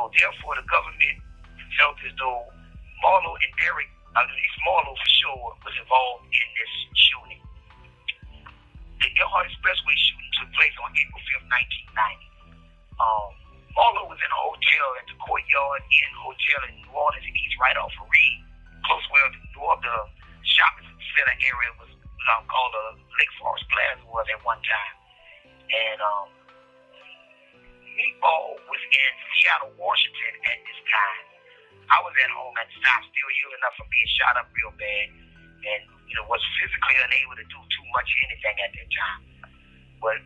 So therefore, the government felt as though Marlo and Derek, at least Marlo for sure, was involved in this shooting. The Elwood Expressway shooting took place on April 5th, 1990. Marlo was in a hotel at the Courtyard Inn Hotel in New Orleans East, right off of Reed, close where the shopping center area was called Lake Forest Plaza was at one time. And Meatball was in Seattle, Washington at this time. I was at home at the time, still healing up from being shot up real bad, and was physically unable to do too much anything at that time. But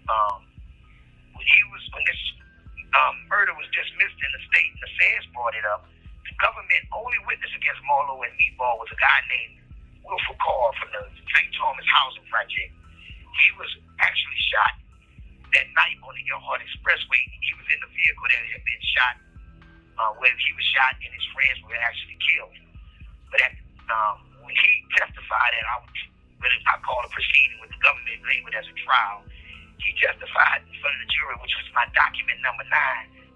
when this murder was dismissed in the state and the feds brought it up, the government only witness against Marlo and Meatball was a guy named Wilford Carr from the St. Thomas Housing Project. He was actually shot that night on the Elwood Expressway. He was in the vehicle that had been shot, where he was shot and his friends were actually killed. But when he testified at I call a proceeding with the government labeled as a trial, he testified in front of the jury, which was my document number 9,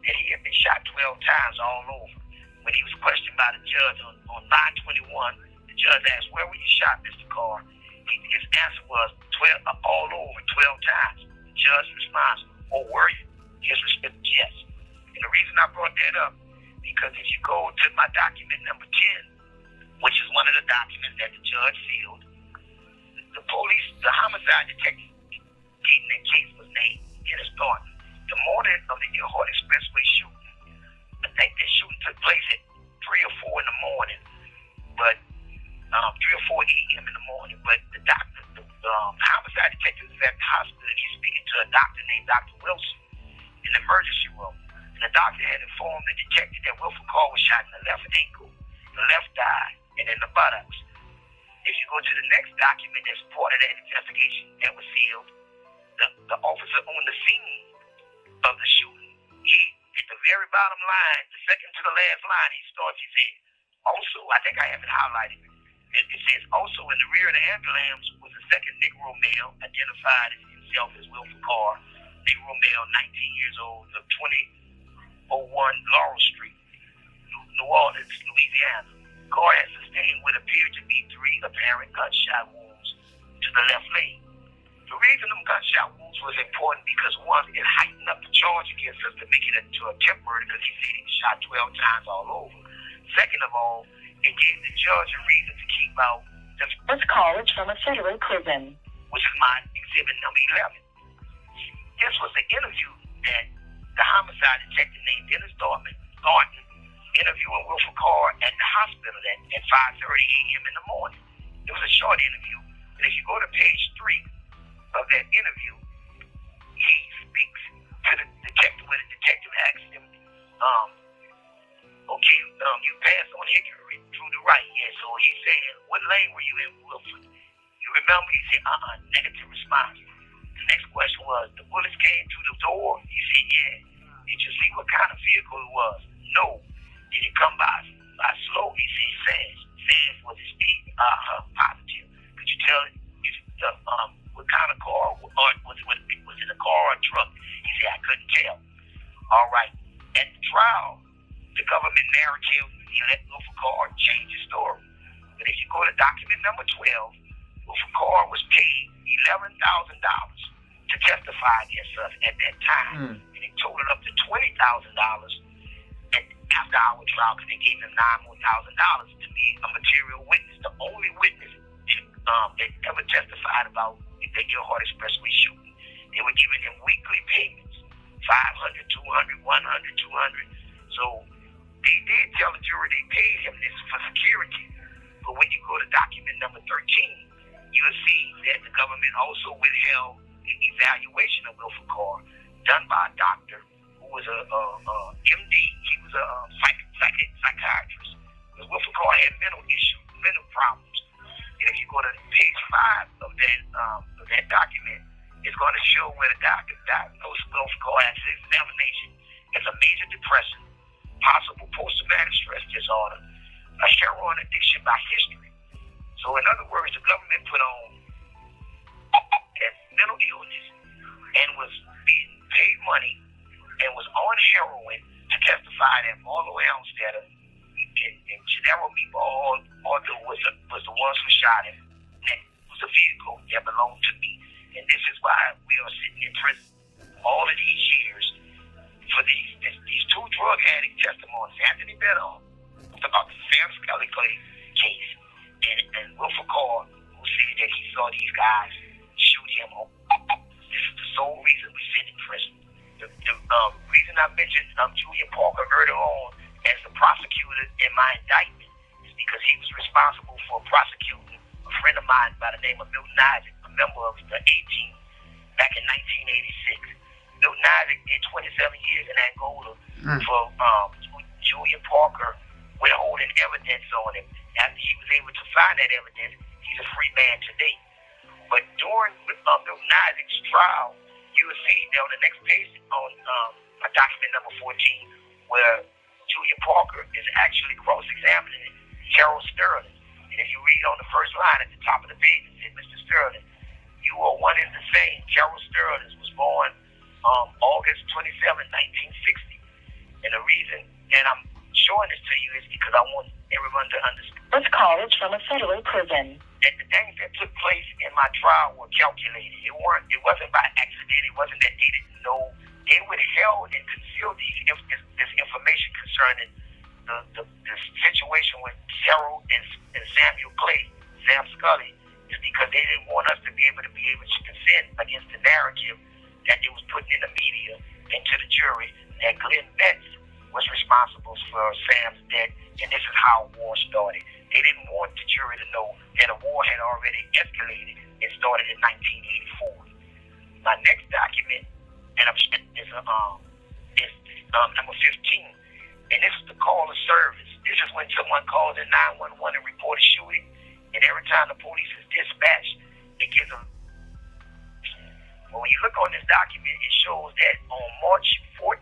that he had been shot 12 times all over. When he was questioned by the judge on line 21, the judge asked, "Where were you shot, Mr. Carr?" His answer was all over 12 times. The judge responds, "Oh, were you?" His response, "Yes." And the reason I brought that up, because if you go to my document number 10, which is one of the documents that the judge sealed, the homicide detective in that case was named Dennis Thornton. The morning of the Elwood Expressway shooting, I think that shooting took place at 3 or 4 in the morning, but 3 or 4 a.m. in the morning. But the homicide detective was at the hospital. He's speaking to a doctor named Dr. Wilson in the emergency room. And the doctor had informed the detective that Wilford Carr was shot in the left ankle, the left thigh, and in the buttocks. If you go to the next document that's part of that investigation that was sealed, the officer on the scene of the shooting, he, at the very bottom line, the second to the last line, he said, also, I think I have it highlighted, it says, also in the rear of the ambulance was a second Negro male identified as himself as Wilford Carr, Negro male, 19 years old, of 2001 Laurel Street, New Orleans, Louisiana. Carr had sustained what appeared to be 3 apparent gunshot wounds to the left leg. The reason them gunshot wounds was important because, one, it heightened up the charge against us to make it into a attempt murder because he said he was shot 12 times all over. Second of all, it gave the judge a reason to keep out this call is from a federal prison, which is my exhibit number 11. This was the interview that the homicide detective named Dennis Thornton interviewing Wilford Carr at the hospital at 5:30 a.m. in the morning. It was a short interview, but if you go to page 3 of that interview, he speaks to the detective when the detective asks him, you passed on Hickory through the right. Yeah, so he's saying, what lane were you in, Wilford? You remember? He said, negative response. The next question was, the bullets came through the door? He said, yeah. Did you see what kind of vehicle it was? No. Did it come by slow? He said, fast. Fast was his speed. Positive. Could you tell what kind of car, or was it a car or a truck? He said, I couldn't tell. All right. At the trial, the government narrative, he let Wilford Carr change his story. But if you go to document number 12, Wilford Carr was paid $11,000 to testify against us at that time. And it totaled up to $20,000 after our trial, because they gave him $9,000 more to be a material witness, the only witness that ever testified about the Elwood Expressway shooting. They were giving him weekly payments, $500, $200, $100, $200. So they did tell the jury they paid him this for security. But when you go to document number 13, you'll see that the government also withheld an evaluation of Wilford Carr done by a doctor who was a MD. He was a psychiatrist. But Wilford Carr had mental issues, mental problems. And if you go to page 5 of that document, it's going to show where the doctor diagnosed Wilford Carr as his examination as a major depression, possible post-traumatic stress disorder, a heroin addiction by history. So in other words, the government put on as mental illness and was being paid money and was on heroin to testify testified that Marlo Elmstead and General Meatball Arthur was the ones who shot him. And it was a vehicle that belonged to me. And this is why we are sitting in prison all of these years for these two drug addict testimonies. Anthony Bennell about the Sam Scully case and Wilford Carr, who said that he saw these guys shoot him. This is the sole reason we sit in prison. The reason I mentioned Julian Parker earlier on as the prosecutor in my indictment is because he was responsible for prosecuting a friend of mine by the name of Milton Isaac, a member of the A-Team, back in 1986. Milton Isaac did 27 years in Angola for Julian Parker withholding evidence on him. After he was able to find that evidence, he's a free man today. But during Milton Isaac's trial, you will see on the next page on document number 14 where Julian Parker is actually cross-examining Gerald Sterling. And if you read on the first line at the top of the page, it says, Mr. Sterling, you are one and the same. Gerald Sterling was born August 27, 1960. And the reason that I'm showing this to you is because I want everyone to understand. This call is from a federal prison. That the things that took place in my trial were calculated. It wasn't by accident. It wasn't that they didn't know. They withheld and concealed this information concerning the situation with Gerald and Samuel Clay, Sam Scully, is because they didn't want us to be able to consent against the narrative that they was putting in the media and to the jury that Glenn Betts was responsible for Sam's death, and this is how war started. They didn't want the jury to know that a war had already escalated and started in 1984. My next document, and is number 15, and this is the call of service. This is when someone calls in 911 and report a shooting, and every time the police is dispatched, it gives them. Well, when you look on this document, it shows that on March 14,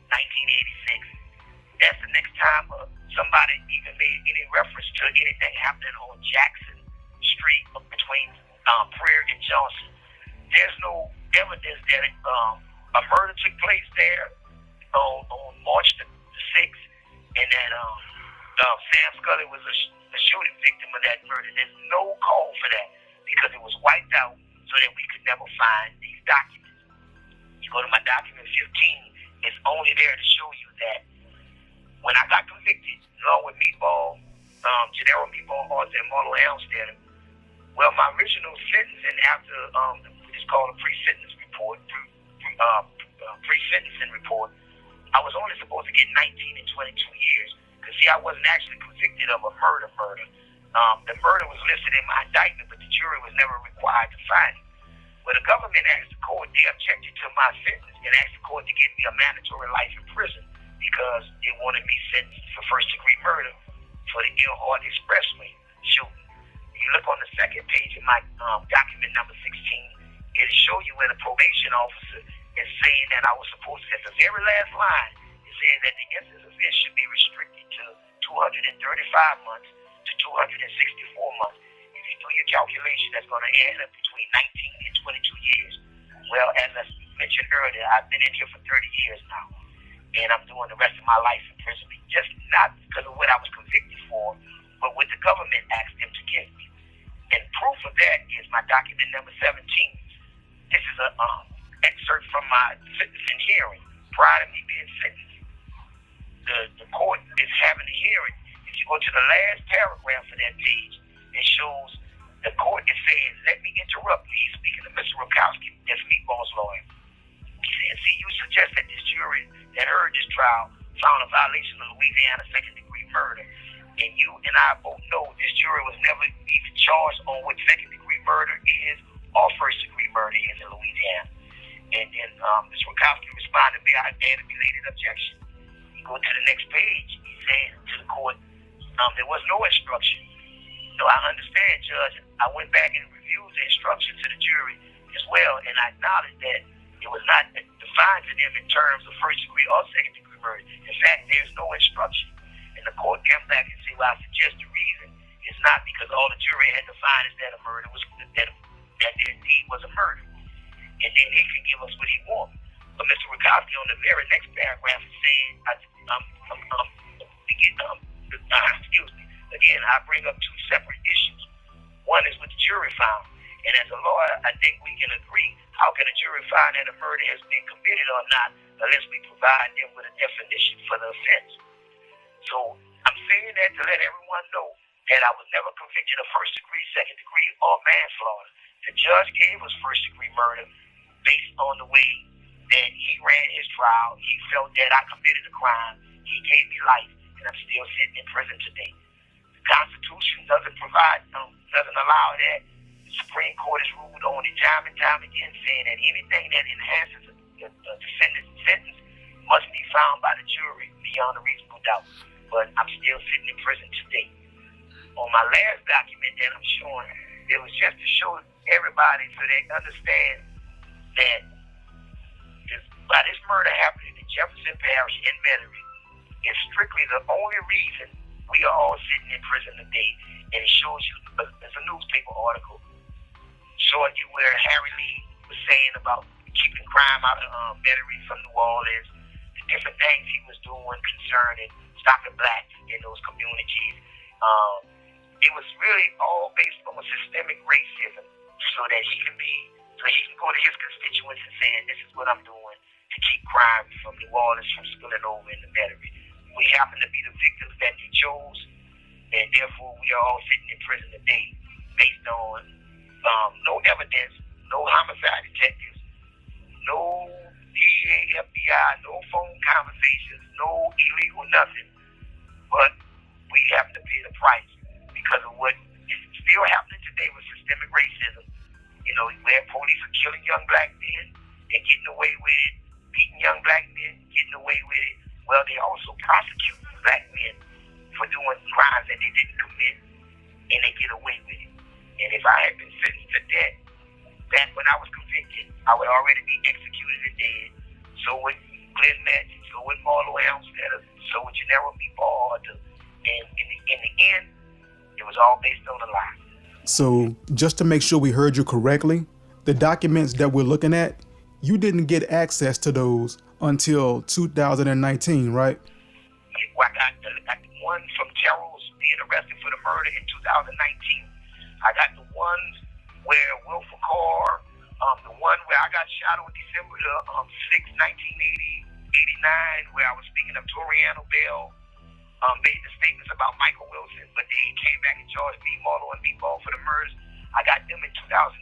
1986, that's the next time somebody even made any reference to anything happening on Jackson Street between Prairie and Johnson. There's no evidence that a murder took place there on March the 6th, and that Sam Scully was a shooting victim of that murder. There's no call for that because it was wiped out so that we could never find these documents. You go to my document 15, it's only there to show you that when I got convicted, along with Meatball, General Meatball Arthur and Marlo Elmstead, well, my original sentencing after it's called a pre-sentencing report, pre-sentencing report, I was only supposed to get 19 and 22 years. Because, see, I wasn't actually convicted of a murder. The murder was listed in my indictment, but the jury was never required to find it. When the government asked the court, they objected to my sentence and asked the court to give me a mandatory life in prison because they wanted me sentenced for first-degree murder for the Elwood Expressway shooting. When you look on the second page of my document number 16, it'll show you where the probation officer is saying that I was supposed to, at the very last line, it says that the instance offense should be restricted to 235 months to 264 months. If you do your calculation, that's going to add up between 19 and 22 years. Well, as I mentioned earlier, I've been in here for 30 years now, and I'm doing the rest of my life in prison, just not because of what I was convicted for, but what the government asked them to give me. And proof of that is my document number 17. This is an excerpt from my sentencing hearing. Prior to me being sentenced, the court is having a hearing. If you go to the last paragraph of that page, it shows the court is saying, let me interrupt you. He's speaking to Mr. Rukowski, that's Meatball's lawyer. He said, see, you suggest that this jury that heard this trial found a violation of Louisiana second-degree murder. And you and I both know this jury was never even charged on what second-degree murder is or first-degree murder is in Louisiana. And then Mr. Rukowski responded to me, I had a belated objection. You go to the next page, he said to the court, there was no instruction. So I understand, Judge. I went back and reviewed the instructions to the jury as well, and I acknowledged that it was not defined to them in terms of first-degree or second-degree murder. In fact, there's no instruction. And the court came back and said, well, I suggest the reason is not because all the jury had defined is that a murder was, that their deed was a murder. And then he can give us what he wants. But Mr. Rukowski on the very next paragraph is saying, I'm I bring up two separate issues. One is what the jury found. And as a lawyer, I think we can agree, how can a jury find that a murder has been committed or not unless we provide them with a definition for the offense? So I'm saying that to let everyone know that I was never convicted of first degree, second degree, or manslaughter. The judge gave us first degree murder based on the way that he ran his trial. He felt that I committed a crime. He gave me life, and I'm still sitting in prison today. The Constitution doesn't allow that. The Supreme Court has ruled on it time and time again, saying that anything that enhances a defendant's sentence must be found by the jury beyond a reasonable doubt. But I'm still sitting in prison today. On my last document that I'm showing, it was just to show everybody so they understand that by this murder happening in Jefferson Parish in Metairie is strictly the only reason we are all sitting in prison today. And it shows you, there's a newspaper article showing you where Harry Lee was saying about keeping crime out of Metairie from New Orleans, the different things he was doing concerning stopping blacks in those communities. It was really all based on systemic racism so that he can go to his constituents and say, this is what I'm doing to keep crime from New Orleans from spilling over into Metairie. We happen to be the victims that he chose, and therefore we are all sitting in prison today based on no evidence, no homicide detectives, no DEA, FBI, no phone conversations, no illegal nothing. But we have to pay the price because of what is still happening today with systemic racism. You know, where police are killing young black men and getting away with it, beating young black men, getting away with it. Well, they also prosecute black men for doing crimes that they didn't commit, and they get away with it. And if I had been sentenced to death back when I was convicted, I would already be executed and dead. So would Glenn Matthews, so would Marlo Elmstead, so would Gennaro B. Bard. And in the end, it was all based on a lie. So just to make sure we heard you correctly, the documents that we're looking at, you didn't get access to those until 2019, right? Well, I got the one from Gerald being arrested for the murder in 2019. I got the ones where Wilford Carr, the one where I got shot on December 6, 1989, where I was speaking of Toriano Bell, made the statements about Michael Wilson, but they came back and charged me, Marlo, and Meatball for the murders. I got them in 2014.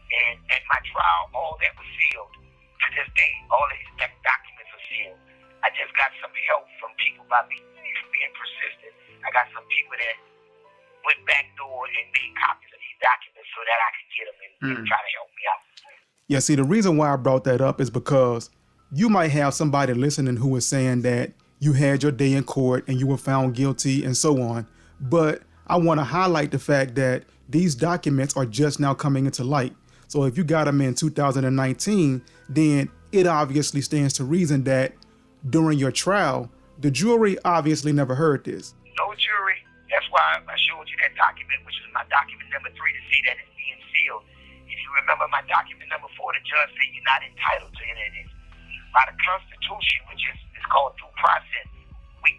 And at my trial, all that was sealed. To this day, all of these documents are sealed. I just got some help from people by me being persistent. I got some people that went backdoor and made copies of these documents so that I could get them and try to help me out. Yeah, see, the reason why I brought that up is because you might have somebody listening who is saying that you had your day in court and you were found guilty and so on. But I want to highlight the fact that these documents are just now coming into light. So if you got them in 2019, then it obviously stands to reason that during your trial, the jury obviously never heard this. No jury. That's why I showed you that document, which is my document number 3, to see that it's being sealed. If you remember my document number 4, the judge said you're not entitled to any of this. By the Constitution, which is called due process,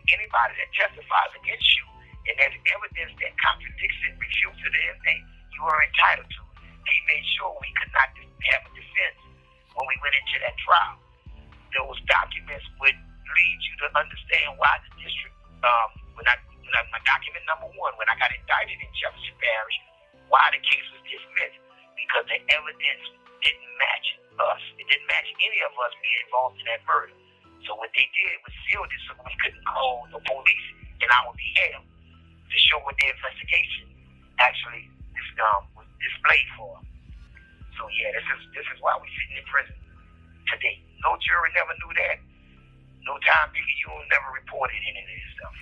anybody that testifies against you and there's evidence that contradicts it, refutes it, or anything, you are entitled to. He made sure we could not have a defense when we went into that trial. Those documents would lead you to understand why the district, my document number 1, when I got indicted in Jefferson Parish, why the case was dismissed, because the evidence didn't match us. It didn't match any of us being involved in that murder. So what they did was seal this so we couldn't call the police in our behalf to show what the investigation actually was displayed for. So yeah, this is why we're sitting in prison today. No jury never knew that. No time, you never reported any of this stuff.